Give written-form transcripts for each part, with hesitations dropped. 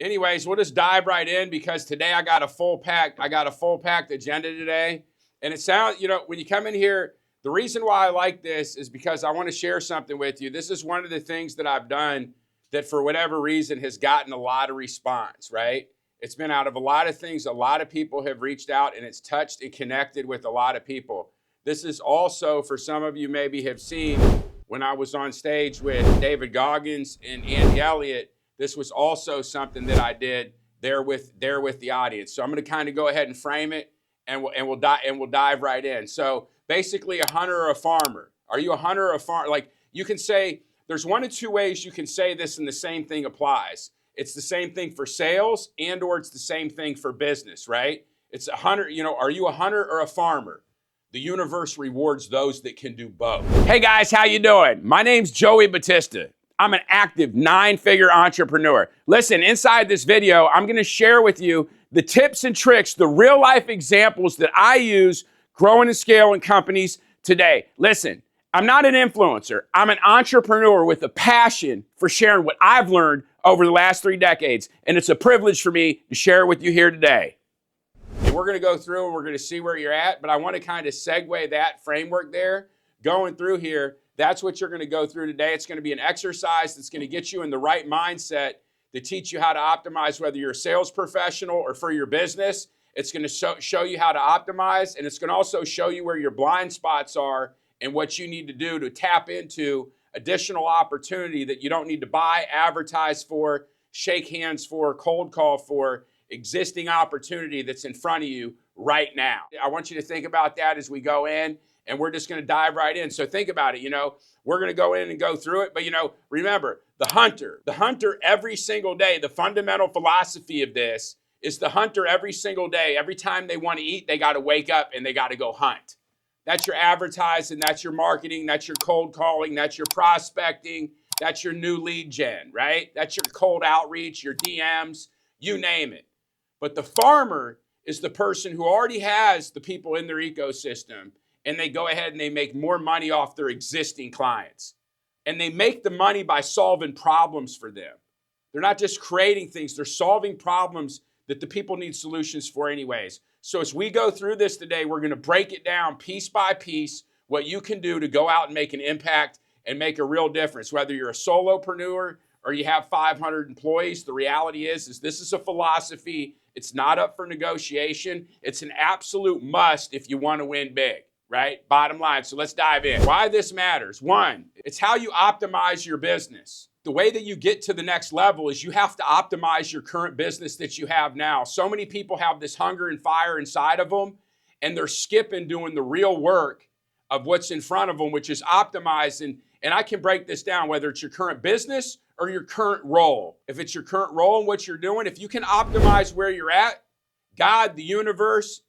Anyways, we'll just dive right in because today I got a full packed agenda today. And it sounds, when you come in here, the reason why I like this is because I want to share something with you. This is one of the things that I've done that for whatever reason has gotten a lot of response, right? It's been out of a lot of things. A lot of people have reached out and it's touched and connected with a lot of people. This is also, for some of you maybe have seen when I was on stage with David Goggins and Andy Elliott, this was also something that I did there with the audience. So I'm going to kind of go ahead and frame it, and we'll dive right in. So basically, a hunter or a farmer. Are you a hunter or a farmer? Like, you can say there's one of two ways you can say this, and the same thing applies. It's the same thing for sales, or it's the same thing for business, right? It's a hunter. Are you a hunter or a farmer? The universe rewards those that can do both. Hey guys, how you doing? My name's Joey Battista. I'm an active 9-figure entrepreneur. Listen, inside this video, I'm gonna share with you the tips and tricks, the real life examples that I use growing and scaling companies today. Listen, I'm not an influencer. I'm an entrepreneur with a passion for sharing what I've learned over the last 3 decades. And it's a privilege for me to share it with you here today. And we're gonna go through and we're gonna see where you're at, but I wanna kind of segue that framework there, going through here. That's what you're going to go through today. It's going to be an exercise that's going to get you in the right mindset to teach you how to optimize, whether you're a sales professional or for your business. It's going to show you how to optimize, and it's going to also show you where your blind spots are and what you need to do to tap into additional opportunity that you don't need to buy, advertise for, shake hands for, cold call for, existing opportunity that's in front of you right now. I want you to think about that as we go in. And we're just going to dive right in. So think about it, we're going to go in and go through it. But, remember, the hunter every single day, the fundamental philosophy of this is the hunter every single day. Every time they want to eat, they got to wake up and they got to go hunt. That's your advertising, that's your marketing, that's your cold calling, that's your prospecting, that's your new lead gen, right? That's your cold outreach, your DMs, you name it. But the farmer is the person who already has the people in their ecosystem, and they go ahead and they make more money off their existing clients. And they make the money by solving problems for them. They're not just creating things, they're solving problems that the people need solutions for anyways. So as we go through this today, we're going to break it down piece by piece, what you can do to go out and make an impact and make a real difference. Whether you're a solopreneur or you have 500 employees, the reality is this is a philosophy. It's not up for negotiation. It's an absolute must if you want to win big. Right? Bottom line. So let's dive in. Why this matters. 1, it's how you optimize your business. The way that you get to the next level is you have to optimize your current business that you have now. So many people have this hunger and fire inside of them, and they're skipping doing the real work of what's in front of them, which is optimizing. And I can break this down, whether it's your current business or your current role. If it's your current role and what you're doing, if you can optimize where you're at, God, the universe,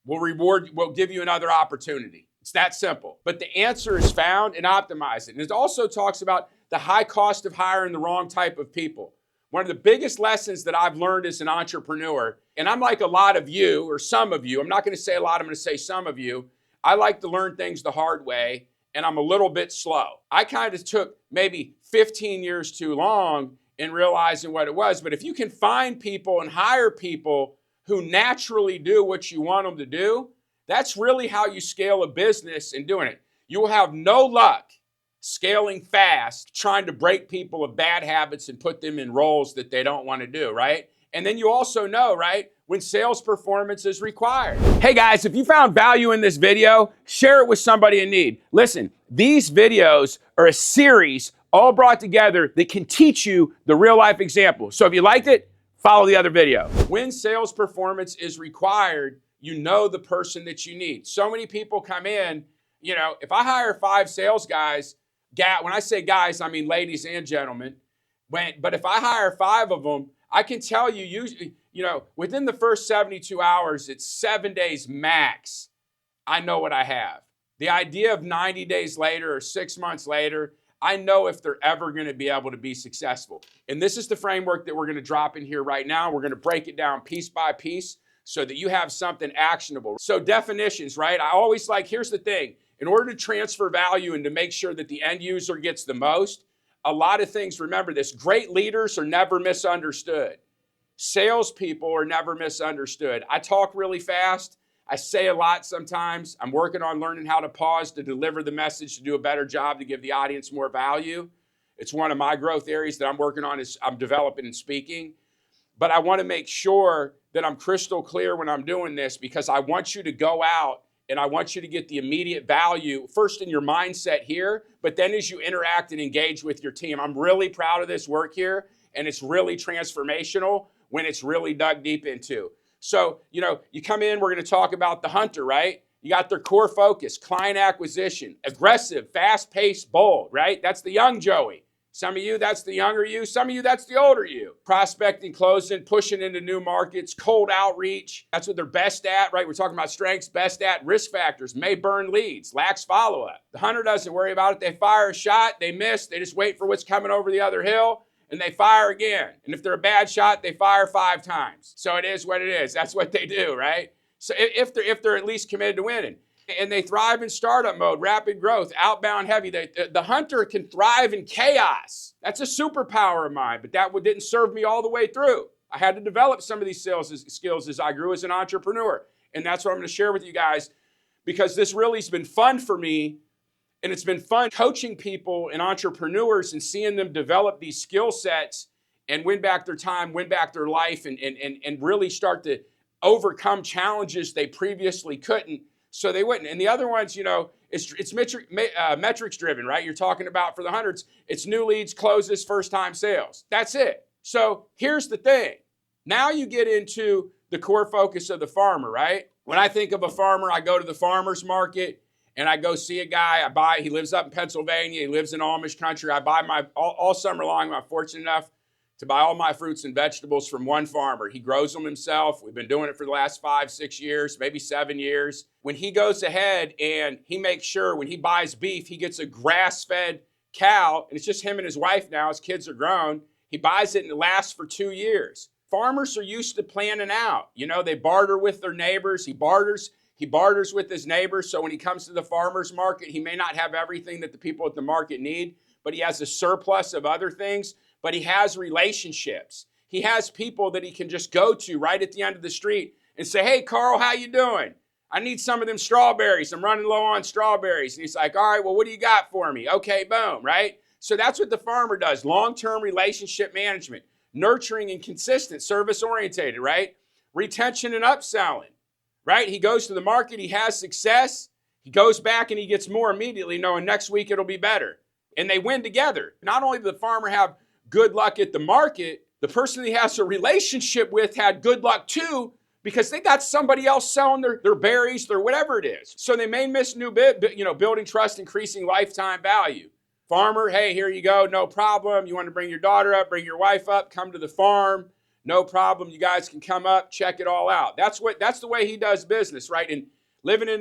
will give you another opportunity. It's that simple. But the answer is found in optimizing. And it also talks about the high cost of hiring the wrong type of people. One of the biggest lessons that I've learned as an entrepreneur, and I'm like a lot of you, or some of you, I'm not going to say a lot, I'm going to say some of you, I like to learn things the hard way, and I'm a little bit slow. I kind of took maybe 15 years too long in realizing what it was. But if you can find people and hire people who naturally do what you want them to do, that's really how you scale a business and doing it. You will have no luck scaling fast, trying to break people of bad habits and put them in roles that they don't want to do, right? And then you also know, right, when sales performance is required. Hey guys, if you found value in this video, share it with somebody in need. Listen, these videos are a series all brought together that can teach you the real life example. So if you liked it, follow the other video. When sales performance is required, you know the person that you need. So many people come in, if I hire 5 sales guys, when I say guys, I mean ladies and gentlemen, but if I hire 5 of them, I can tell you, usually, within the first 72 hours, it's 7 days max, I know what I have. The idea of 90 days later or 6 months later, I know if they're ever going to be able to be successful. And this is the framework that we're going to drop in here right now. We're going to break it down piece by piece so that you have something actionable. So definitions, right? I always here's the thing. In order to transfer value and to make sure that the end user gets the most, a lot of things, remember this, great leaders are never misunderstood. salespeople are never misunderstood. I talk really fast. I say a lot sometimes. I'm working on learning how to pause to deliver the message, to do a better job, to give the audience more value. It's one of my growth areas that I'm working on is I'm developing and speaking. But I want to make sure that I'm crystal clear when I'm doing this, because I want you to go out and I want you to get the immediate value first in your mindset here, but then as you interact and engage with your team. I'm really proud of this work here, and it's really transformational when it's really dug deep into. So, you come in, we're going to talk about the hunter, right? You got their core focus, client acquisition, aggressive, fast-paced, bold, right? That's the young Joey. Some of you, that's the younger you. Some of you, that's the older you. Prospecting, closing, pushing into new markets, cold outreach. That's what they're best at, right? We're talking about strengths, best at, risk factors, may burn leads, lacks follow-up. The hunter doesn't worry about it. They fire a shot, they miss, they just wait for what's coming over the other hill, and they fire again. And if they're a bad shot, they fire 5 times. So it is what it is. That's what they do, right? So if they're at least committed to winning. And they thrive in startup mode, rapid growth, outbound heavy. The hunter can thrive in chaos. That's a superpower of mine, but that didn't serve me all the way through. I had to develop some of these sales skills as I grew as an entrepreneur. And that's what I'm going to share with you guys, because this really has been fun for me. And it's been fun coaching people and entrepreneurs and seeing them develop these skill sets and win back their time, win back their life, and really start to overcome challenges they previously couldn't. So they wouldn't. And the other ones, it's metrics driven, right? You're talking about for the hundreds, it's new leads, closes, first time sales. That's it. So here's the thing. Now you get into the core focus of the farmer, right? When I think of a farmer, I go to the farmer's market and I go see a guy. He lives up in Pennsylvania. He lives in Amish country. I buy all summer long, I'm fortunate enough to buy all my fruits and vegetables from one farmer. He grows them himself. We've been doing it for the last 5-6 years, maybe 7 years. When he goes ahead and he makes sure when he buys beef, he gets a grass-fed cow, and it's just him and his wife now. His kids are grown. He buys it and it lasts for 2 years. Farmers are used to planning out. They barter with their neighbors. He barters with his neighbors. So when he comes to the farmer's market, he may not have everything that the people at the market need, but he has a surplus of other things. But he has relationships. He has people that he can just go to right at the end of the street and say, hey, Carl, how you doing? I need some of them strawberries. I'm running low on strawberries. And he's like, all right, well, what do you got for me? Okay, boom, right? So that's what the farmer does. Long-term relationship management, nurturing and consistent, service-orientated, right? Retention and upselling, right? He goes to the market. He has success. He goes back and he gets more immediately, knowing next week it'll be better. And they win together. Not only does the farmer have good luck at the market, the person he has a relationship with had good luck too, because they got somebody else selling their berries, their whatever it is. So they may miss building trust, increasing lifetime value. Farmer, hey, here you go, no problem. You want to bring your daughter up, bring your wife up, come to the farm, no problem. You guys can come up, check it all out. That's the way he does business, right? And living in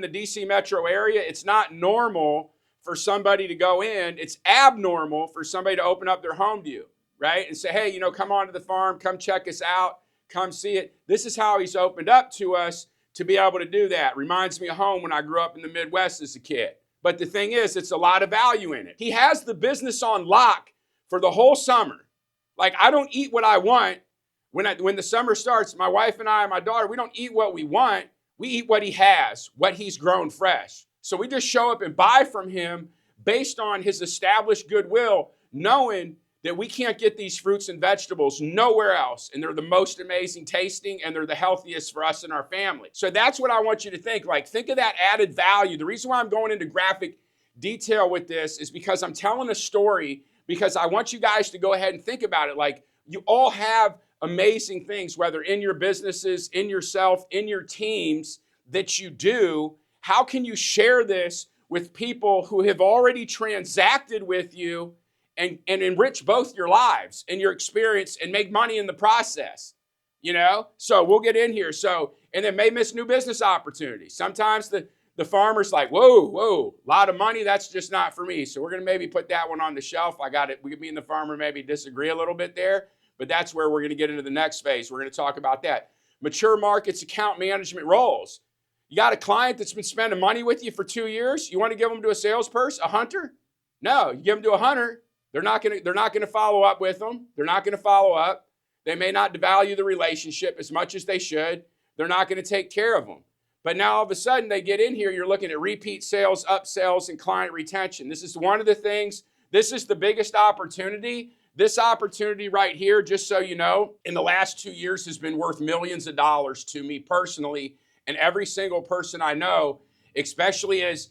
the DC metro area, it's not normal for somebody to go in. It's abnormal for somebody to open up their home to you, right? And say, hey, come on to the farm, come check us out, come see it. This is how he's opened up to us to be able to do that. Reminds me of home when I grew up in the Midwest as a kid. But the thing is, it's a lot of value in it. He has the business on lock for the whole summer. Like, I don't eat what I want. When the summer starts, my wife and I and my daughter, we don't eat what we want. We eat what he has, what he's grown fresh. So we just show up and buy from him based on his established goodwill, knowing that we can't get these fruits and vegetables nowhere else. And they're the most amazing tasting, and they're the healthiest for us and our family. So that's what I want you to think. Think of that added value. The reason why I'm going into graphic detail with this is because I'm telling a story, because I want you guys to go ahead and think about it. You all have amazing things, whether in your businesses, in yourself, in your teams that you do. How can you share this with people who have already transacted with you and enrich both your lives and your experience and make money in the process? So we'll get in here. And then may miss new business opportunities. Sometimes the farmer's like, whoa, a lot of money, that's just not for me. So we're going to maybe put that one on the shelf. Me and the farmer maybe disagree a little bit there, but that's where we're going to get into the next phase. We're going to talk about that. Mature markets, account management roles. You got a client that's been spending money with you for 2 years. You want to give them to a salesperson, a hunter? No, you give them to a hunter. They're not going to follow up with them. They're not going to follow up. They may not value the relationship as much as they should. They're not going to take care of them. But now all of a sudden they get in here, you're looking at repeat sales, upsells, and client retention. This is one of the things, this is the biggest opportunity. This opportunity right here, just so you know, in the last 2 years has been worth millions of dollars to me personally and every single person I know, especially as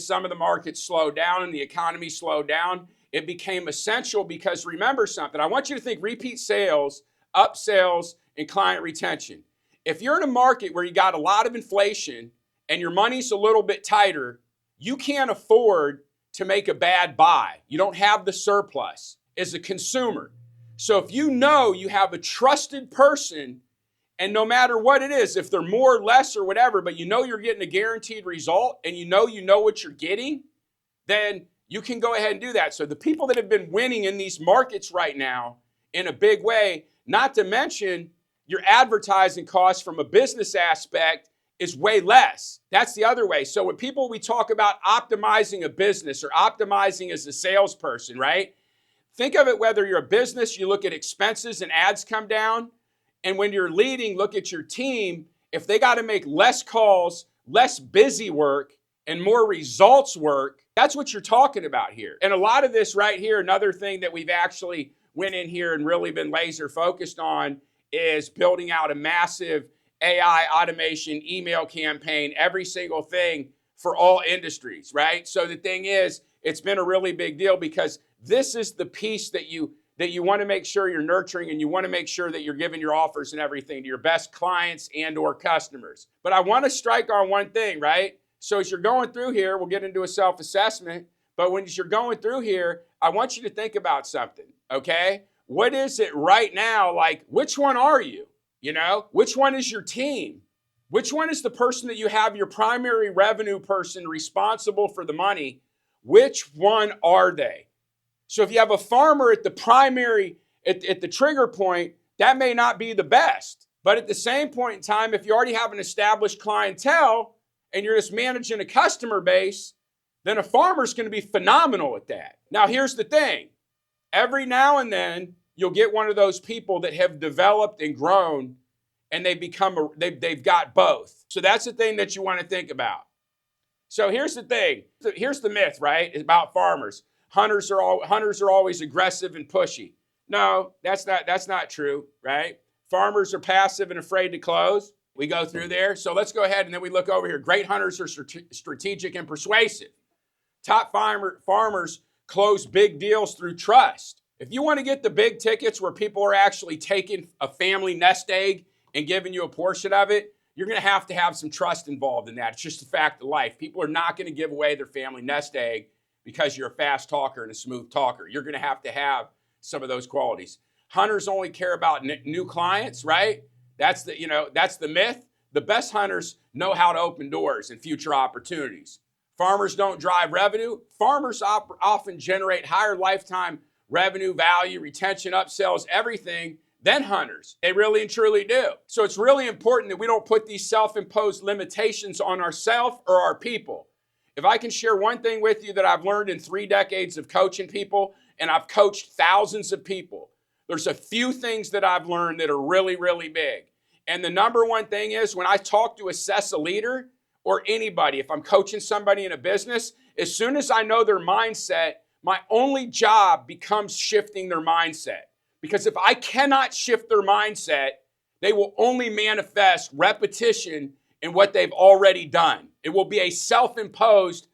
some of the markets slowed down and the economy slowed down. It became essential because remember something. I want you to think repeat sales, upsells, and client retention. If you're in a market where you got a lot of inflation and your money's a little bit tighter, you can't afford to make a bad buy. You don't have the surplus as a consumer. So if you know you have a trusted person, and no matter what it is, if they're more or less or whatever, but you know you're getting a guaranteed result and you know what you're getting, then you can go ahead and do that. So the people that have been winning in these markets right now in a big way, not to mention your advertising costs from a business aspect is way less. That's the other way. So when we talk about optimizing a business or optimizing as a salesperson, right? Think of it whether you're a business, you look at expenses and ads come down. And when you're leading, look at your team. If they got to make less calls, less busy work, and more results work, that's what you're talking about here. And a lot of this right here, another thing that we've actually went in here and really been laser focused on is building out a massive AI automation email campaign, every single thing for all industries, right? So the thing is, it's been a really big deal because this is the piece that you want to make sure you're nurturing, and you want to make sure that you're giving your offers and everything to your best clients and or customers. But I want to strike on one thing, right? So as you're going through here, we'll get into a self-assessment, but when you're going through here, I want you to think about something, okay? What is it right now? Like, which one are you? You know, which one is your team? Which one is the person that you have your primary revenue person responsible for the money? Which one are they? So if you have a farmer at the primary, at the trigger point, that may not be the best. But at the same point in time, if you already have an established clientele and you're just managing a customer base, then a farmer's going to be phenomenal at that. Now, here's the thing. Every now and then, you'll get one of those people that have developed and grown, and they've got both. So that's the thing that you want to think about. So here's the thing. Here's the myth, right? It's about farmers. Hunters are always aggressive and pushy. No, that's not true, right? Farmers are passive and afraid to close. We go through there. So let's go ahead and then we look over here. Great hunters are strategic and persuasive. Top farmers close big deals through trust. If you want to get the big tickets where people are actually taking a family nest egg and giving you a portion of it, you're going to have some trust involved in that. It's just a fact of life. People are not going to give away their family nest egg because you're a fast talker and a smooth talker. You're going to have some of those qualities. Hunters only care about new clients, right? That's the myth. The best hunters know how to open doors and future opportunities. Farmers don't drive revenue. Farmers often generate higher lifetime revenue, value, retention, upsells, everything than hunters. They really and truly do. So it's really important that we don't put these self-imposed limitations on ourselves or our people. If I can share one thing with you that I've learned in 3 decades of coaching people, and I've coached thousands of people, there's a few things that I've learned that are really, really big. And the number one thing is when I talk to assess a leader or anybody, if I'm coaching somebody in a business, as soon as I know their mindset, my only job becomes shifting their mindset. Because if I cannot shift their mindset, they will only manifest repetition in what they've already done. It will be a self-imposed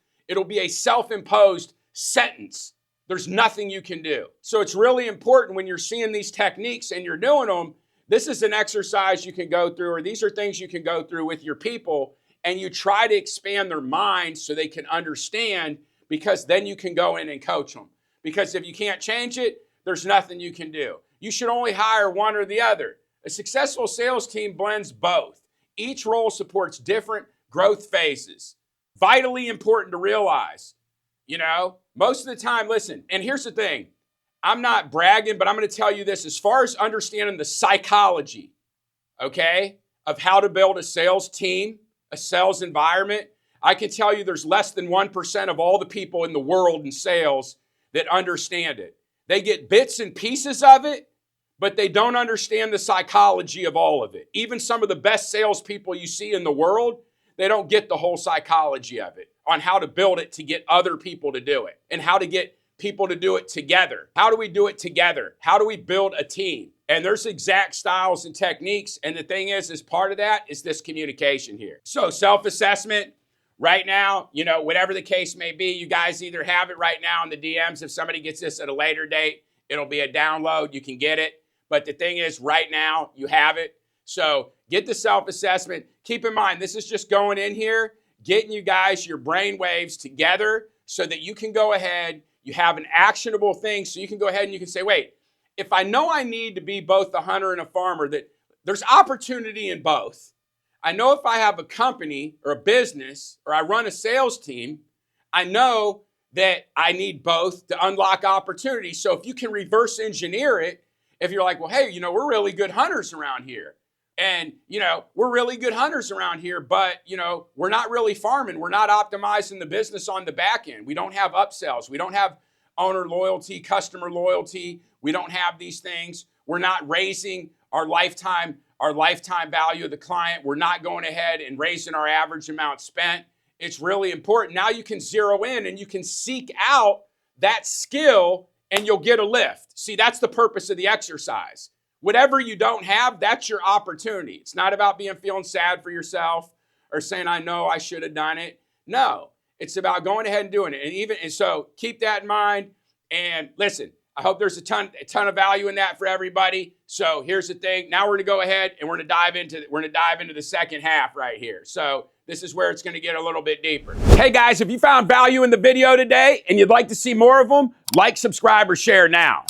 sentence. There's nothing you can do. So it's really important when you're seeing these techniques and you're doing them, this is an exercise you can go through, or these are things you can go through with your people, and you try to expand their minds so they can understand, because then you can go in and coach them. Because if you can't change it, there's nothing you can do. You should only hire one or the other. A successful sales team blends both. Each role supports different growth phases. Vitally important to realize. Most of the time, listen, and here's the thing. I'm not bragging, but I'm going to tell you this. As far as understanding the psychology, okay, of how to build a sales team, a sales environment, I can tell you there's less than 1% of all the people in the world in sales that understand it. They get bits and pieces of it, but they don't understand the psychology of all of it. Even some of the best salespeople you see in the world, they don't get the whole psychology of it on how to build it to get other people to do it and how to get people to do it together. How do we do it together? How do we build a team? And there's exact styles and techniques. And the thing is, as part of that is this communication here. So self-assessment right now, whatever the case may be, you guys either have it right now in the DMs. If somebody gets this at a later date, it'll be a download. You can get it. But the thing is, right now, you have it. So get the self-assessment. Keep in mind, this is just going in here, getting you guys your brain waves together so that you can go ahead, you have an actionable thing, so you can go ahead and you can say, wait, if I know I need to be both a hunter and a farmer, that there's opportunity in both. I know if I have a company or a business or I run a sales team, I know that I need both to unlock opportunity. So if you can reverse engineer it, if you're like, well, hey, we're really good hunters around here. And, we're really good hunters around here, but, we're not really farming. We're not optimizing the business on the back end. We don't have upsells. We don't have owner loyalty, customer loyalty. We don't have these things. We're not raising our lifetime value of the client. We're not going ahead and raising our average amount spent. It's really important. Now you can zero in and you can seek out that skill and you'll get a lift. See, that's the purpose of the exercise. Whatever you don't have, that's your opportunity. It's not about feeling sad for yourself or saying, I know I should have done it. No, it's about going ahead and doing it. And so keep that in mind. And listen, I hope there's a ton of value in that for everybody. So here's the thing. Now we're going to go ahead and we're going to dive into the second half right here. So this is where it's going to get a little bit deeper. Hey guys, if you found value in the video today and you'd like to see more of them, like, subscribe, or share now.